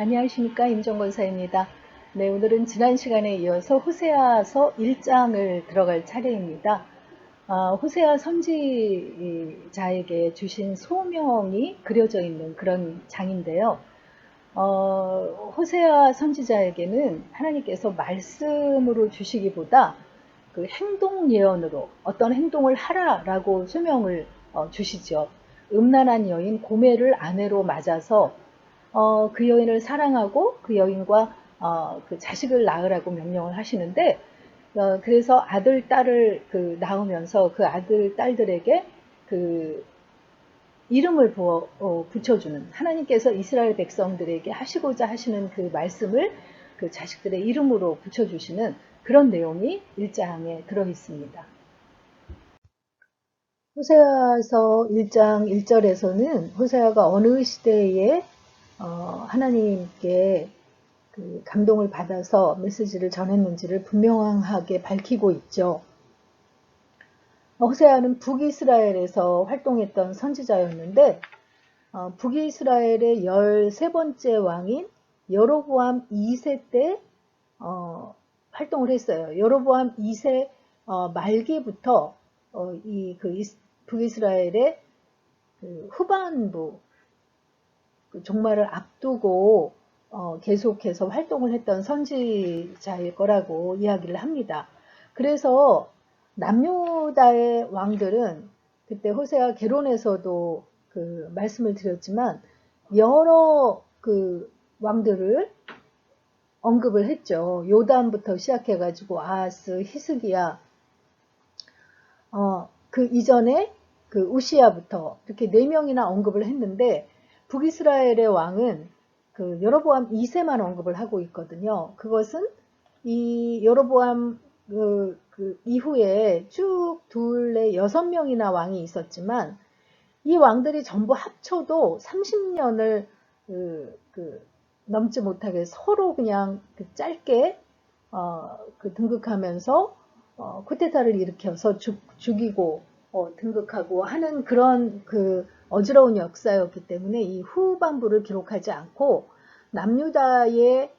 안녕하십니까, 임정권사입니다. 네, 오늘은 지난 시간에 이어서 호세아서 1장을 들어갈 차례입니다. 호세아 선지자에게 주신 소명이 그려져 있는 그런 장인데요. 호세아 선지자에게는 하나님께서 말씀으로 주시기보다 그 행동 예언으로 어떤 행동을 하라라고 소명을 주시죠. 음란한 여인 고멜을 아내로 맞아서 그 여인을 사랑하고 그 여인과 그 자식을 낳으라고 명령을 하시는데, 그래서 아들, 딸을 낳으면서 그 아들, 딸들에게 그 이름을 붙여주는, 하나님께서 이스라엘 백성들에게 하시고자 하시는 그 말씀을 그 자식들의 이름으로 붙여주시는 그런 내용이 1장에 들어 있습니다. 호세아서 1장 1절에서는 호세아가 어느 시대에 하나님께 그 감동을 받아서 메시지를 전했는지를 분명하게 밝히고 있죠. 호세아는 북이스라엘에서 활동했던 선지자였는데, 북이스라엘의 13번째 왕인 여로보암 2세 때 활동을 했어요. 여로보암 2세 말기부터 북이스라엘의 그 후반부, 그 종말을 앞두고 계속해서 활동을 했던 선지자일 거라고 이야기를 합니다. 그래서 남유다의 왕들은 그때 호세아 개론에서도 그 말씀을 드렸지만 여러 그 왕들을 언급을 했죠. 요담부터 시작해가지고 아하스, 히스기야, 그 이전에 그 우시야부터 이렇게 4명이나 언급을 했는데, 북이스라엘의 왕은 그 여로보암 2세만 언급을 하고 있거든요. 그것은 이 여로보암 그 이후에 쭉 둘레 6명이나 왕이 있었지만, 이 왕들이 전부 합쳐도 30년을 넘지 못하게 서로 그냥 짧게 등극하면서 쿠데타를 일으켜서 죽이고 등극하고 하는 그런 그 어지러운 역사였기 때문에 이 후반부를 기록하지 않고 남유다의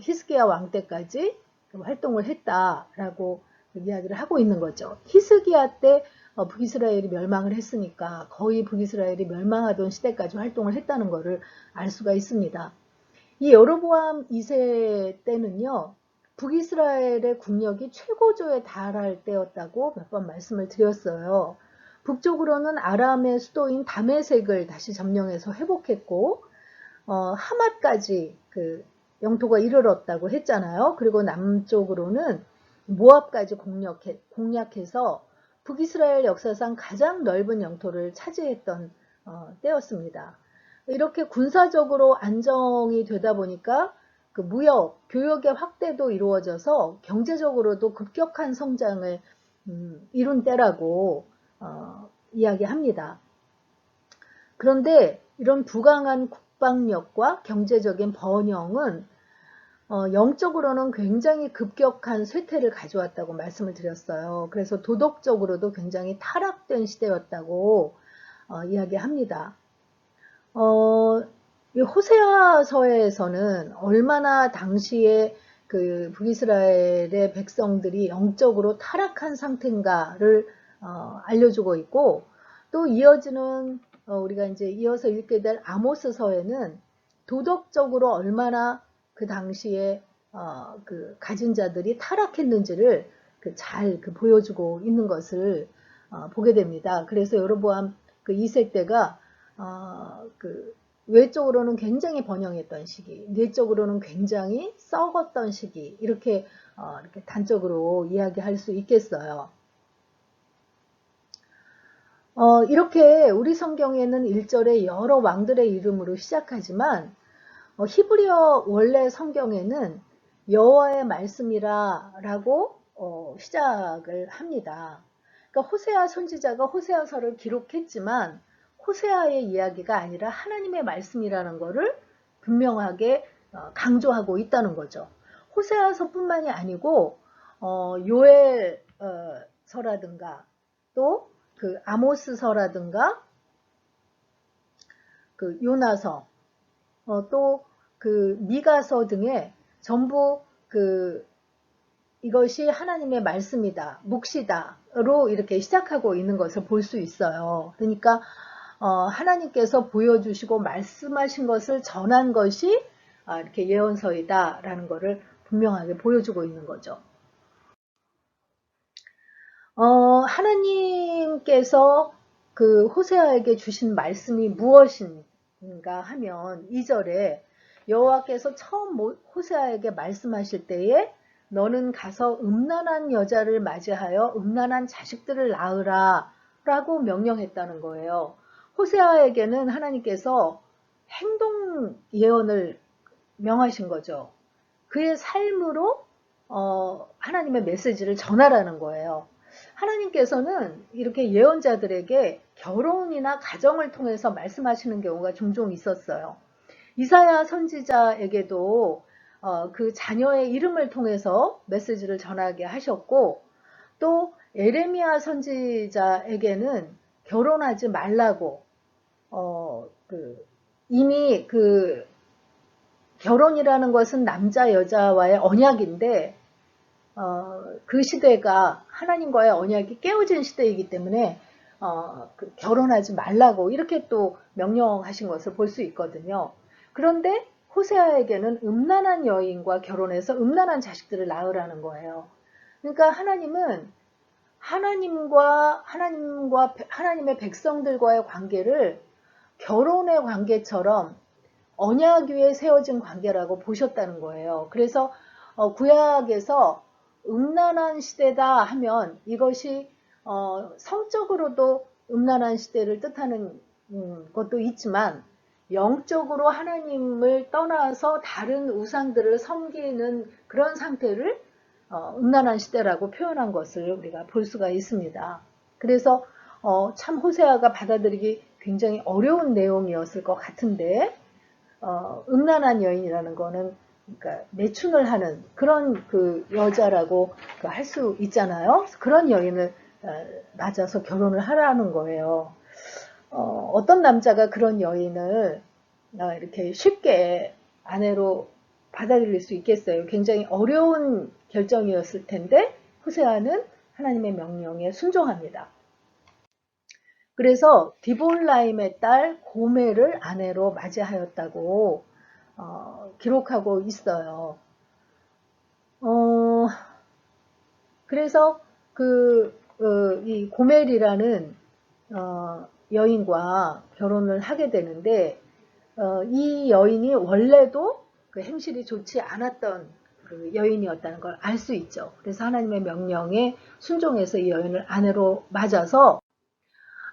히스기야 왕 때까지 활동을 했다라고 이야기를 하고 있는 거죠. 히스기야 때 북이스라엘이 멸망을 했으니까 거의 북이스라엘이 멸망하던 시대까지 활동을 했다는 것을 알 수가 있습니다. 이 여로보암 2세 때는요, 북이스라엘의 국력이 최고조에 달할 때였다고 몇 번 말씀을 드렸어요. 북쪽으로는 아람의 수도인 다메섹을 다시 점령해서 회복했고, 하맛까지 그 영토가 이르렀다고 했잖아요. 그리고 남쪽으로는 모압까지 공략해서 북이스라엘 역사상 가장 넓은 영토를 차지했던 때였습니다. 이렇게 군사적으로 안정이 되다 보니까 그 무역, 교역의 확대도 이루어져서 경제적으로도 급격한 성장을 이룬 때라고 이야기합니다. 그런데 이런 부강한 국방력과 경제적인 번영은 영적으로는 굉장히 급격한 쇠퇴를 가져왔다고 말씀을 드렸어요. 그래서 도덕적으로도 굉장히 타락된 시대였다고 이야기합니다. 이 호세아서에서는 얼마나 당시에 그 북이스라엘의 백성들이 영적으로 타락한 상태인가를 알려주고 있고, 또 이어지는 우리가 이제 이어서 읽게 될 아모스서에는 도덕적으로 얼마나 그 당시에 그 가진 자들이 타락했는지를 잘 보여주고 있는 것을 보게 됩니다. 그래서 여로보암 그 2세 때가 외적으로는 굉장히 번영했던 시기, 내적으로는 굉장히 썩었던 시기, 이렇게 단적으로 이야기할 수 있겠어요. 이렇게 우리 성경에는 1절에 여러 왕들의 이름으로 시작하지만 히브리어 원래 성경에는 여호와의 말씀이라고 시작을 합니다. 그러니까 호세아 선지자가 호세아서를 기록했지만 호세아의 이야기가 아니라 하나님의 말씀이라는 것을 분명하게 강조하고 있다는 거죠. 호세아서뿐만이 아니고 요엘서라든가 또 그 아모스서라든가 그 요나서 또 그 미가서 등에 전부 이것이 하나님의 말씀이다, 묵시다로 이렇게 시작하고 있는 것을 볼 수 있어요. 그러니까 하나님께서 보여주시고 말씀하신 것을 전한 것이 이렇게 예언서이다라는 것을 분명하게 보여주고 있는 거죠. 하나님께서 그 호세아에게 주신 말씀이 무엇인가 하면 2절에 여호와께서 처음 호세아에게 말씀하실 때에 너는 가서 음란한 여자를 맞이하여 음란한 자식들을 낳으라 라고 명령했다는 거예요. 호세아에게는 하나님께서 행동 예언을 명하신 거죠. 그의 삶으로 하나님의 메시지를 전하라는 거예요. 하나님께서는 이렇게 예언자들에게 결혼이나 가정을 통해서 말씀하시는 경우가 종종 있었어요. 이사야 선지자에게도 그 자녀의 이름을 통해서 메시지를 전하게 하셨고, 또 에레미야 선지자에게는 결혼하지 말라고 이미 결혼이라는 것은 남자 여자와의 언약인데 그 시대가 하나님과의 언약이 깨어진 시대이기 때문에 결혼하지 말라고 이렇게 또 명령하신 것을 볼 수 있거든요. 그런데 호세아에게는 음란한 여인과 결혼해서 음란한 자식들을 낳으라는 거예요. 그러니까 하나님은 하나님의 백성들과의 관계를 결혼의 관계처럼 언약 위에 세워진 관계라고 보셨다는 거예요. 그래서 구약에서 음란한 시대다 하면 이것이 성적으로도 음란한 시대를 뜻하는 것도 있지만 영적으로 하나님을 떠나서 다른 우상들을 섬기는 그런 상태를 음란한 시대라고 표현한 것을 우리가 볼 수가 있습니다. 그래서 참 호세아가 받아들이기 굉장히 어려운 내용이었을 것 같은데 음란한 여인이라는 거는 그러니까 매춘을 하는 그런 여자라고 할 수 있잖아요. 그런 여인을 맞아서 결혼을 하라는 거예요. 어떤 남자가 그런 여인을 이렇게 쉽게 아내로 받아들일 수 있겠어요. 굉장히 어려운 결정이었을 텐데 호세아는 하나님의 명령에 순종합니다. 그래서 디볼라임의 딸 고멜을 아내로 맞이하였다고 기록하고 있어요. 그래서 이 고멜이라는 여인과 결혼을 하게 되는데 이 여인이 원래도 행실이 좋지 않았던 여인이었다는 걸 알 수 있죠. 그래서 하나님의 명령에 순종해서 이 여인을 아내로 맞아서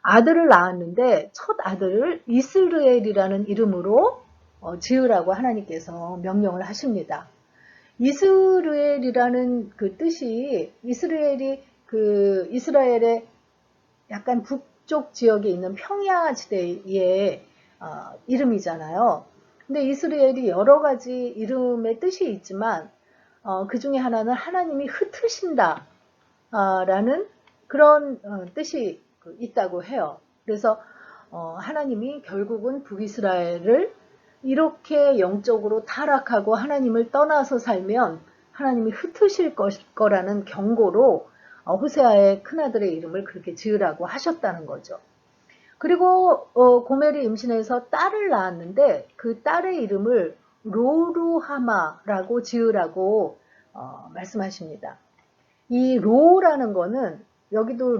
아들을 낳았는데 첫 아들을 이스라엘이라는 이름으로 지으라고 하나님께서 명령을 하십니다. 이스라엘이라는 그 뜻이 이스라엘이 이스라엘의 약간 북쪽 지역에 있는 평야지대의 이름이잖아요. 근데 이스라엘이 여러 가지 이름의 뜻이 있지만 그 중에 하나는 하나님이 흩으신다 라는 그런 뜻이 있다고 해요. 그래서 하나님이 결국은 북이스라엘을 이렇게 영적으로 타락하고 하나님을 떠나서 살면 하나님이 흩으실 거라는 경고로 호세아의 큰아들의 이름을 그렇게 지으라고 하셨다는 거죠. 그리고 고멜이 임신해서 딸을 낳았는데 그 딸의 이름을 로루하마라고 지으라고 말씀하십니다. 이 로라는 거는 여기도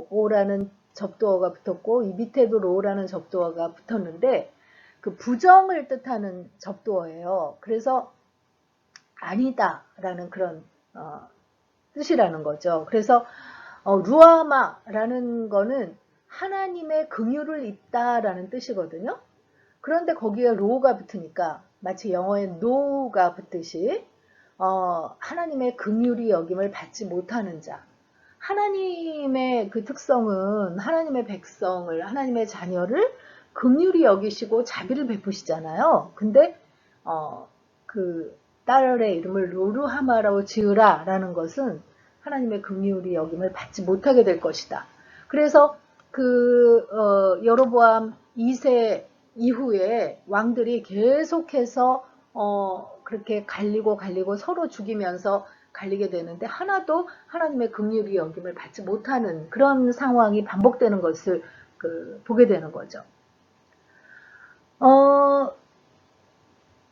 로라는 접두어가 붙었고 이 밑에도 로라는 접두어가 붙었는데 그 부정을 뜻하는 접두어예요. 그래서 아니다라는 그런 뜻이라는 거죠. 그래서 루아마라는 거는 하나님의 긍휼을 입다라는 뜻이거든요. 그런데 거기에 로가 붙으니까 마치 영어에 no가 붙듯이 하나님의 긍휼이 여김을 받지 못하는 자. 하나님의 그 특성은 하나님의 백성을, 하나님의 자녀를 긍휼히 여기시고 자비를 베푸시잖아요. 근데 그 딸의 이름을 로루하마라고 지으라 라는 것은 하나님의 긍휼이 여김을 받지 못하게 될 것이다. 그래서 여로보암 2세 이후에 왕들이 계속해서 그렇게 갈리고 서로 죽이면서 갈리게 되는데 하나도 하나님의 긍휼히 여김을 받지 못하는 그런 상황이 반복되는 것을 보게 되는 거죠.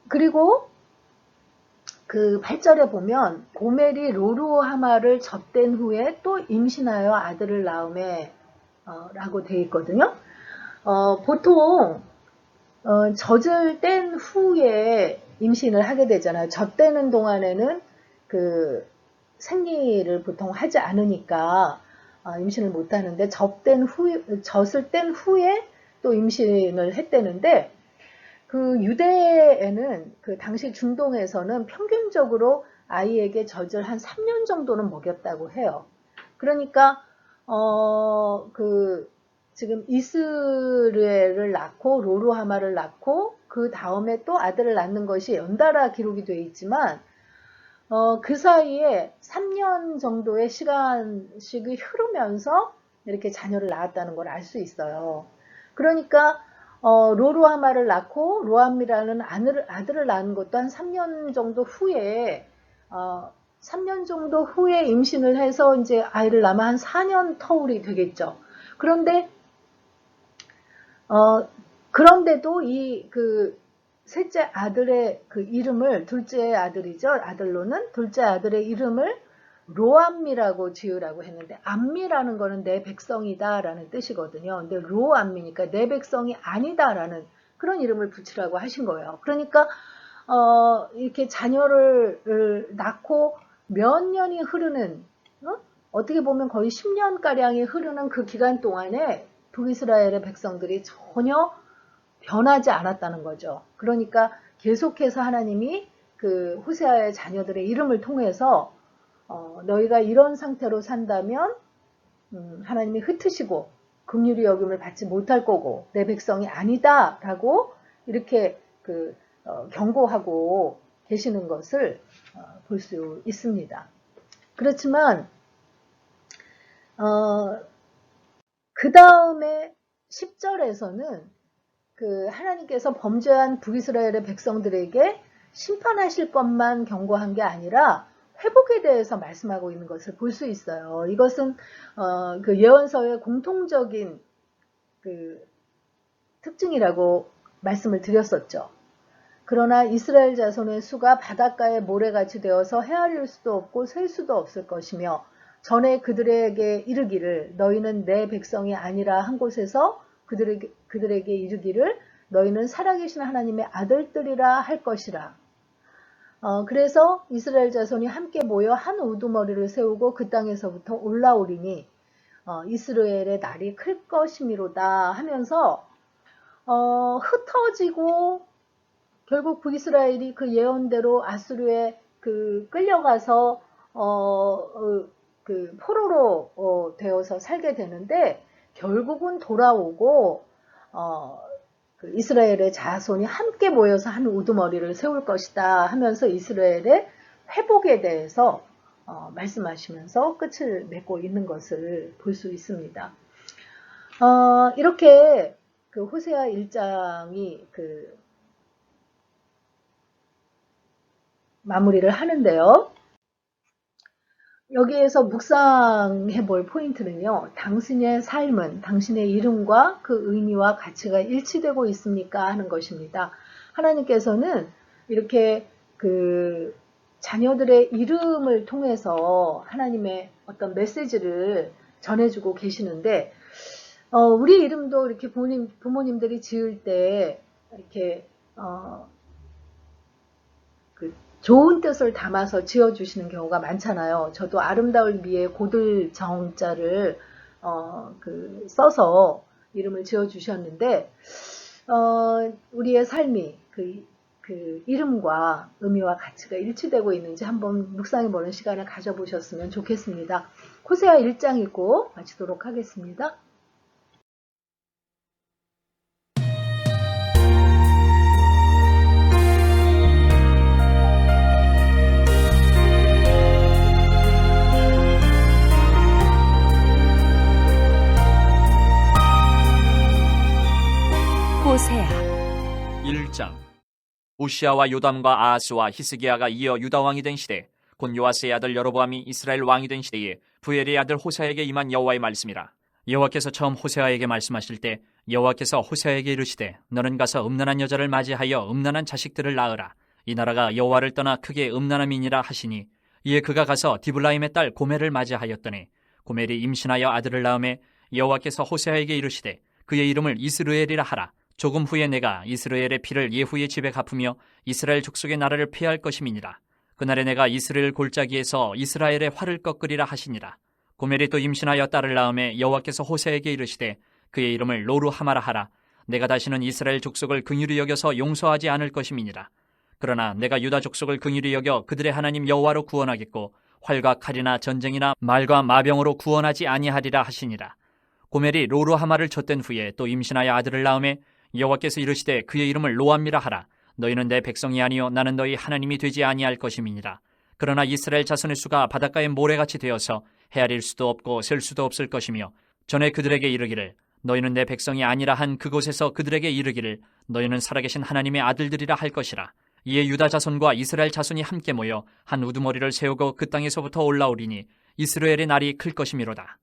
그리고 그 8절에 보면 고멜이 로루하마를 젖댄 후에 또 임신하여 아들을 낳음에 라고 되어 있거든요. 보통 젖을 뗀 후에 임신을 하게 되잖아요. 젖대는 동안에는 그 생리를 보통 하지 않으니까 임신을 못 하는데 젖을 뗀 후에 또 임신을 했대는데 그 유대에는 그 당시 중동에서는 평균적으로 아이에게 젖을 한 3년 정도는 먹였다고 해요. 그러니까 지금 이스라엘을 낳고 로루하마를 낳고 그 다음에 또 아들을 낳는 것이 연달아 기록이 되어 있지만 그 사이에 3년 정도의 시간씩이 흐르면서 이렇게 자녀를 낳았다는 걸 알 수 있어요. 그러니까 로루하마를 낳고 로암이라는 아들을 낳은 것도 한 3년 정도 후에 3년 정도 후에 임신을 해서 이제 아이를 낳으면 한 4년 터울이 되겠죠. 그런데도 이 셋째 아들의 그 이름을 둘째 아들이죠. 아들로는 둘째 아들의 이름을 로암미라고 지으라고 했는데 암미라는 거는 내 백성이다 라는 뜻이거든요. 근데 로암미니까 내 백성이 아니다 라는 그런 이름을 붙이라고 하신 거예요. 그러니까 이렇게 자녀를 낳고 몇 년이 흐르는 어떻게 보면 거의 10년가량이 흐르는 그 기간 동안에 북이스라엘의 백성들이 전혀 변하지 않았다는 거죠. 그러니까 계속해서 하나님이 그 호세아의 자녀들의 이름을 통해서 너희가 이런 상태로 산다면 하나님이 흩으시고 긍휼히 여김을 받지 못할 거고 내 백성이 아니다 라고 이렇게 경고하고 계시는 것을 볼 수 있습니다. 그렇지만 그 다음에 10절에서는 하나님께서 범죄한 북이스라엘의 백성들에게 심판하실 것만 경고한 게 아니라 회복에 대해서 말씀하고 있는 것을 볼 수 있어요. 이것은 그 예언서의 공통적인 특징이라고 말씀을 드렸었죠. 그러나 이스라엘 자손의 수가 바닷가의 모래같이 되어서 헤아릴 수도 없고 셀 수도 없을 것이며 전에 그들에게 이르기를 너희는 내 백성이 아니라 한 곳에서 그들에게 이르기를 너희는 살아계신 하나님의 아들들이라 할 것이라. 그래서 이스라엘 자손이 함께 모여 한 우두머리를 세우고 그 땅에서부터 올라오리니 이스라엘의 날이 클 것이미로다 하면서 흩어지고 결국 북이스라엘이 그 예언대로 아수르에 끌려가서 포로로 되어서 살게 되는데 결국은 돌아오고 이스라엘의 자손이 함께 모여서 한 우두머리를 세울 것이다 하면서 이스라엘의 회복에 대해서 말씀하시면서 끝을 맺고 있는 것을 볼 수 있습니다. 이렇게 호세아 1장이 마무리를 하는데요. 여기에서 묵상해 볼 포인트는요. 당신의 삶은 당신의 이름과 그 의미와 가치가 일치되고 있습니까? 하는 것입니다. 하나님께서는 이렇게 자녀들의 이름을 통해서 하나님의 어떤 메시지를 전해주고 계시는데 우리 이름도 이렇게 부모님들이 지을 때 이렇게 좋은 뜻을 담아서 지어주시는 경우가 많잖아요. 저도 아름다울 미에 고들 정자를 써서 이름을 지어주셨는데 우리의 삶이 그 이름과 의미와 가치가 일치되고 있는지 한번 묵상해보는 시간을 가져보셨으면 좋겠습니다. 호세아 1장 읽고 마치도록 하겠습니다. 호세아 1장 우시아와 요담과 아하스와 히스기야가 이어 유다 왕이 된 시대, 곧 요아스의 아들 여로보암이 이스라엘 왕이 된 시대에 부엘의 아들 호세아에게 임한 여호와의 말씀이라. 여호와께서 처음 호세아에게 말씀하실 때 여호와께서 호세아에게 이르시되 너는 가서 음란한 여자를 맞이하여 음란한 자식들을 낳으라. 이 나라가 여호와를 떠나 크게 음란함이니라 하시니, 이에 그가 가서 디블라임의 딸 고멜을 맞이하였더니 고멜이 임신하여 아들을 낳음에 여호와께서 호세아에게 이르시되 그의 이름을 이스르엘이라 하라. 조금 후에 내가 이스라엘의 피를 예후의 집에 갚으며 이스라엘 족속의 나라를 폐할 것임이니라. 그날에 내가 이스라엘 골짜기에서 이스라엘의 활을 꺾으리라 하시니라. 고멜이 또 임신하여 딸을 낳음에 여호와께서 호세아에게 이르시되 그의 이름을 로루하마라 하라. 내가 다시는 이스라엘 족속을 긍휼히 여겨서 용서하지 않을 것임이니라. 그러나 내가 유다 족속을 긍휼히 여겨 그들의 하나님 여호와로 구원하겠고 활과 칼이나 전쟁이나 말과 마병으로 구원하지 아니하리라 하시니라. 고멜이 로루하마를 젖된 후에 또 임신하여 아들을 낳음에 여호와께서 이르시되 그의 이름을 로암미라 하라. 너희는 내 백성이 아니요 나는 너희 하나님이 되지 아니할 것임이니라. 그러나 이스라엘 자손의 수가 바닷가의 모래같이 되어서 헤아릴 수도 없고 셀 수도 없을 것이며, 전에 그들에게 이르기를 너희는 내 백성이 아니라 한 그곳에서 그들에게 이르기를 너희는 살아계신 하나님의 아들들이라 할 것이라. 이에 유다 자손과 이스라엘 자손이 함께 모여 한 우두머리를 세우고 그 땅에서부터 올라오리니 이스라엘의 날이 클 것이미로다.